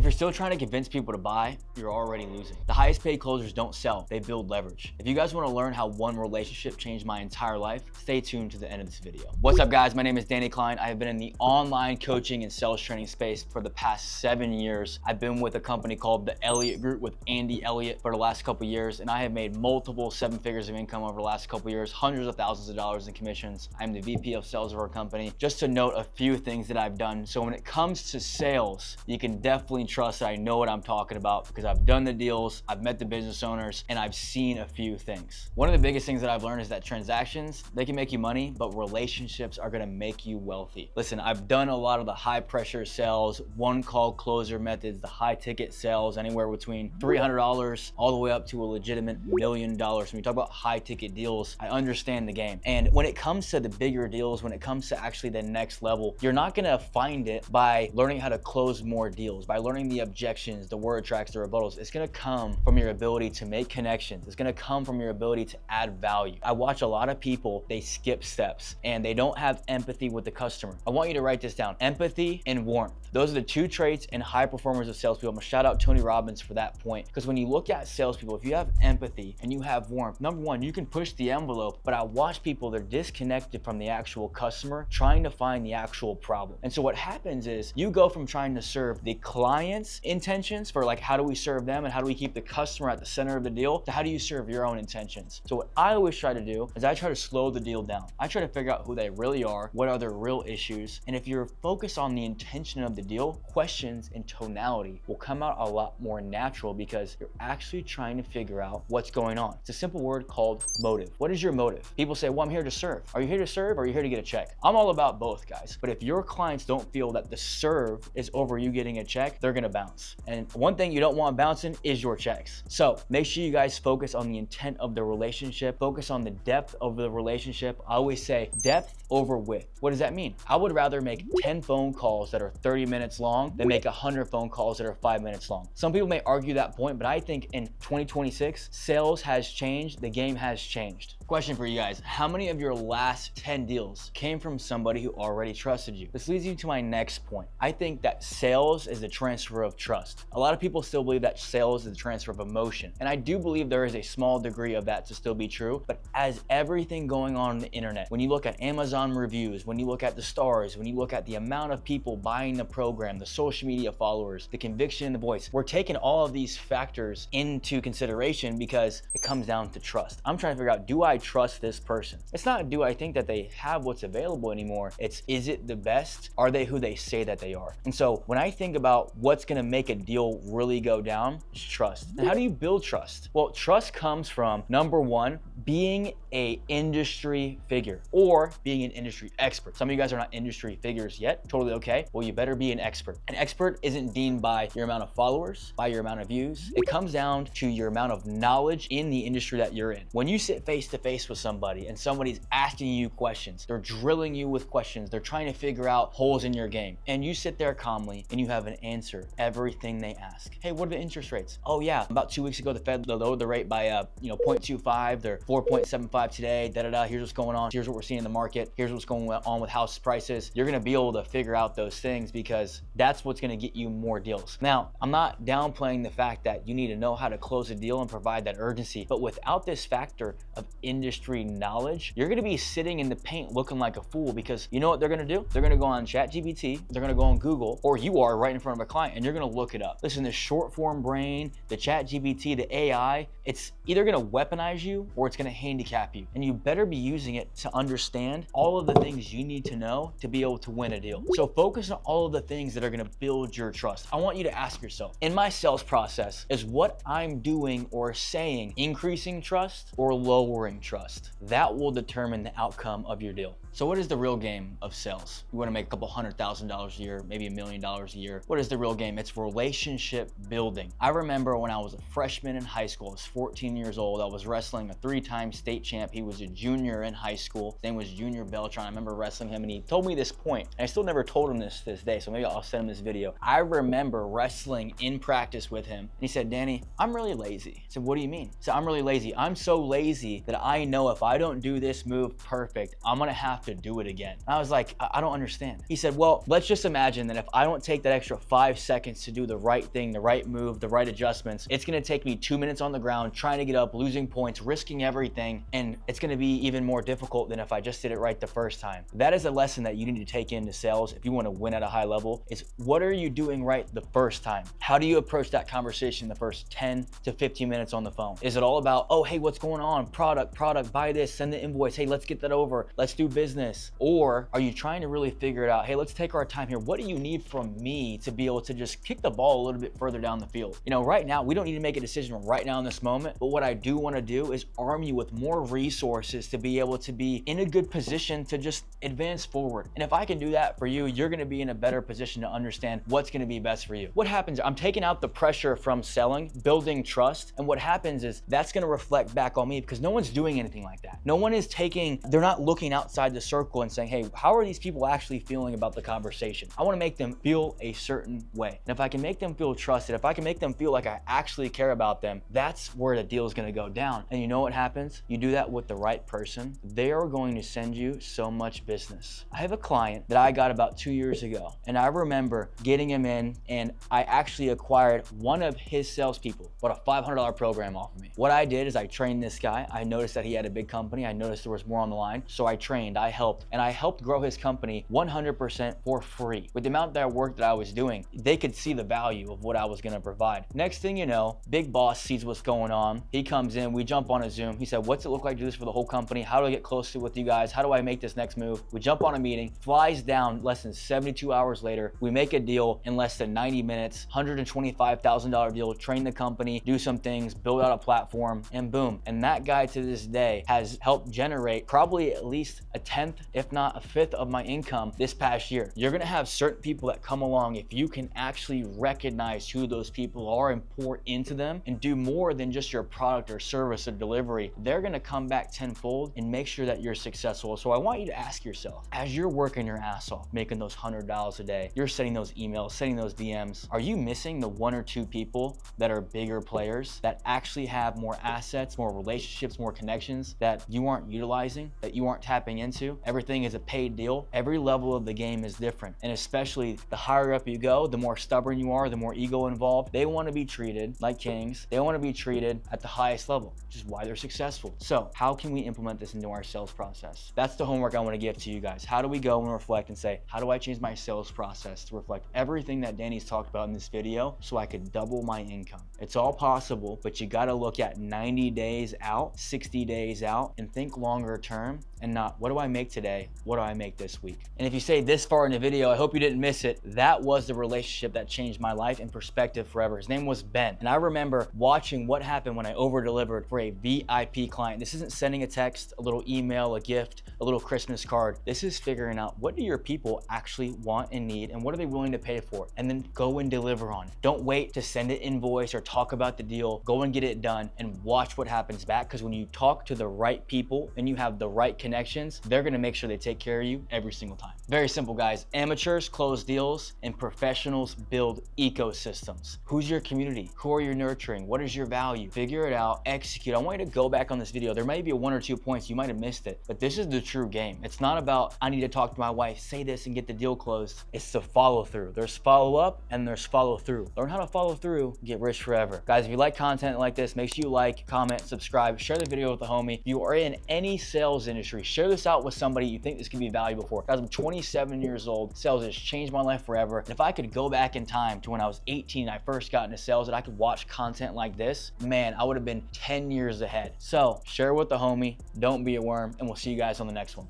you're still trying to convince people to buy, you're already losing. The highest paid closers don't sell, they build leverage. If you guys want to learn how one relationship changed my entire life, stay tuned to the end of this video. What's up guys, my name is Danny Klein. I have been in the online coaching and sales training space for the past 7 years. I've been with a company called the Elliott Group with Andy Elliott for the last couple years, and I have made multiple 7 figures of income over the last couple years, hundreds of thousands of dollars in commissions. I'm the VP of sales of our company. Just to note a few things that I've done. So when it comes to sales, you can definitely trust that I know what I'm talking about because I've done the deals, I've met the business owners, and I've seen a few things. One of the biggest things that I've learned is that transactions, they can make you money, but relationships are gonna make you wealthy. Listen, I've done a lot of the high pressure sales, one call closer methods, the high ticket sales, anywhere between $300 all the way up to a legitimate $1 million. When you talk about high ticket deals, I understand the game. And when it comes to the bigger deals, when it comes to actually the next level, you're not gonna find it by learning how to close more deals, by learning the objections, the word tracks, the rebuttals. It's gonna come from your ability to make connections. It's gonna come from your ability to add value. I watch a lot of people, they skip steps and they don't have empathy with the customer. I want you to write this down: empathy and warmth. Those are the 2 traits in high performers of salespeople. I'm gonna shout out Tony Robbins for that point, because when you look at salespeople, if you have empathy and you have warmth, number one, you can push the envelope, but I watch people, they're disconnected from the actual customer, trying to find the actual problem. And so what happens is you go from trying to serve the client's intentions for like, how do we serve them and how do we keep the customer at the center of the deal, to how do you serve your own intentions. So what I always try to do is I try to slow the deal down. I try to figure out who they really are, what are their real issues, and if you're focused on the intention of the deal, questions and tonality will come out a lot more natural because you're actually trying to figure out what's going on. It's a simple word called motive. What is your motive? People say, well, I'm here to serve. Are you here to serve or are you here to get a check? I'm all about both, guys. But if your clients don't feel that the serve is over you getting a check, they're gonna bounce. And one thing you don't want bouncing is your checks. So make sure you guys focus on the intent of the relationship, focus on the depth of the relationship. I always say depth over width. What does that mean? I would rather make 10 phone calls that are 30 minutes long than make 100 phone calls that are 5 minutes long. Some people may argue that point, but I think in 2026, sales has changed, the game has changed. Question for you guys: how many of your last 10 deals came from somebody who already trusted you? This leads you to my next point. I think that sales is the transfer of trust. A lot of people still believe that sales is the transfer of emotion, and I do believe there is a small degree of that to still be true, but as everything going on the internet, when you look at Amazon reviews, when you look at the stars, when you look at the amount of people buying the program, the social media followers, the conviction in the voice, we're taking all of these factors into consideration because it comes down to trust. I'm trying to figure out, do I trust this person? It's not, do I think that they have what's available anymore? It's, is it the best? Are they who they say that they are? And so when I think about what's gonna make a deal really go down, it's trust. And how do you build trust? Well, trust comes from, number one, being a industry figure or being an industry expert. Some of you guys are not industry figures yet, totally okay. Well, you better be an expert. An expert isn't deemed by your amount of followers, by your amount of views. It comes down to your amount of knowledge in the industry that you're in. When you sit face to face with somebody and somebody's asking you questions, they're drilling you with questions, they're trying to figure out holes in your game, and you sit there calmly and you have an answer everything they ask. Hey, what are the interest rates? Oh yeah, about 2 weeks ago the Fed lowered the rate by 0.25. They're 4.75 today. Here's what's going on. Here's what we're seeing in the market. Here's what's going on with house prices. You're gonna be able to figure out those things because that's what's gonna get you more deals. Now, I'm not downplaying the fact that you need to know how to close a deal and provide that urgency, but without this factor of industry knowledge, you're gonna be sitting in the paint looking like a fool, because you know what they're gonna do? They're gonna go on ChatGPT, they're gonna go on Google, or you are right in front of a client and you're gonna look it up. Listen, the short form brain, the ChatGPT, the AI, it's either gonna weaponize you or it's gonna handicap you. And you better be using it to understand all of the things you need to know to be able to win a deal. So focus on all of the things that are gonna build your trust. I want you to ask yourself, in my sales process, is what I'm doing or saying increasing trust or lowering trust? That will determine the outcome of your deal. So what is the real game of sales? You want to make a couple $100,000 a year, maybe $1 million a year. What is the real game? It's relationship building. I remember when I was a freshman in high school, I was 14 years old. I was wrestling a 3-time state champ. He was a junior in high school. His name was Junior Beltran. I remember wrestling him and he told me this point. And I still never told him this to this day, so maybe I'll send him this video. I remember wrestling in practice with him. And he said, Danny, I'm really lazy. I said, what do you mean? He said, I'm really lazy. I'm so lazy that I know if I don't do this move perfect, I'm gonna have to do it again. And I was like, I don't understand. He said, well, let's just imagine that if I don't take that extra 5 seconds seconds to do the right thing, the right move, the right adjustments. It's gonna take me 2 minutes on the ground, trying to get up, losing points, risking everything, and it's gonna be even more difficult than if I just did it right the first time. That is a lesson that you need to take into sales if you wanna win at a high level, is what are you doing right the first time? How do you approach that conversation the first 10 to 15 minutes on the phone? Is it all about, oh, hey, what's going on? Product, buy this, send the invoice, hey, let's get that over, let's do business? Or are you trying to really figure it out, hey, let's take our time here. What do you need from me to be able to just kick the ball a little bit further down the field? You know, right now, we don't need to make a decision right now in this moment, but what I do want to do is arm you with more resources to be able to be in a good position to just advance forward. And if I can do that for you, you're going to be in a better position to understand what's going to be best for you. What happens, I'm taking out the pressure from selling, building trust, and what happens is that's going to reflect back on me, because no one's doing anything like that. No one is they're not looking outside the circle and saying, hey, how are these people actually feeling about the conversation? I want to make them feel a certain way. And if I can make them feel trusted, if I can make them feel like I actually care about them, that's where the deal is going to go down. And you know what happens? You do that with the right person, they are going to send you so much business. I have a client that I got about 2 years ago, and I remember getting him in, and I actually acquired one of his salespeople, bought a $500 program off of me. What I did is I trained this guy. I noticed that he had a big company. I noticed there was more on the line. So I trained, I helped, and I helped grow his company 100% for free. With the amount of work that I was doing, they could see the value of what I was gonna provide. Next thing you know, big boss sees what's going on. He comes in, we jump on a Zoom. He said, what's it look like to do this for the whole company? How do I get closer with you guys? How do I make this next move? We jump on a meeting, flies down less than 72 hours later. We make a deal in less than 90 minutes, $125,000 deal, train the company, do some things, build out a platform, and boom. And that guy to this day has helped generate probably at least a 10th, if not a 5th of my income this past year. You're gonna have certain people that come along, if you can actually recognize who those people are and pour into them and do more than just your product or service or delivery, they're gonna come back tenfold and make sure that you're successful. So I want you to ask yourself, as you're working your ass off, making those $100 a day, you're sending those emails, sending those DMs, are you missing the 1 or 2 people that are bigger players, that actually have more assets, more relationships, more connections that you aren't utilizing, that you aren't tapping into? Everything is a paid deal. Every level of the game is different. And especially the higher up you go, the more stubborn you are, the more ego involved. They want to be treated like kings. They want to be treated at the highest level, which is why they're successful. So how can we implement this into our sales process? That's the homework I want to give to you guys. How do we go and reflect and say, how do I change my sales process to reflect everything that Danny's talked about in this video so I could double my income? It's all possible, but you got to look at 90 days out, 60 days out, and think longer term, and not what do I make today, what do I make this week? And if you say this far in the video, I hope you didn't miss it. That was the relationship that changed my life and perspective forever. His name was Ben. And I remember watching what happened when I over-delivered for a VIP client. This isn't sending a text, a little email, a gift, a little Christmas card. This is figuring out, what do your people actually want and need, and what are they willing to pay for? And then go and deliver on it. Don't wait to send an invoice or talk about the deal. Go and get it done and watch what happens back, because when you talk to the right people and you have the right connections, they're gonna make sure they take care of you every single time. Very simple, guys. Amateurs close deals and professionals build ecosystems. Who's your community? Who are you nurturing? What is your value? Figure it out, execute. I want you to go back on this video. There may be 1 or 2 points, you might have missed it, but this is the true game. It's not about, I need to talk to my wife, say this and get the deal closed. It's the follow through. There's follow up and there's follow through. Learn how to follow through, get rich forever. Guys, if you like content like this, make sure you like, comment, subscribe, share the video with a homie. If you are in any sales industry, share this out with somebody you think this could be valuable for. Guys, I'm 27 years old. Sales has changed my life forever. And if I could go back in time to when I was 18 and I first got into sales and I could watch content like this, man, I would have been 10 years ahead. So share with the homie, don't be a worm, and we'll see you guys on the next one.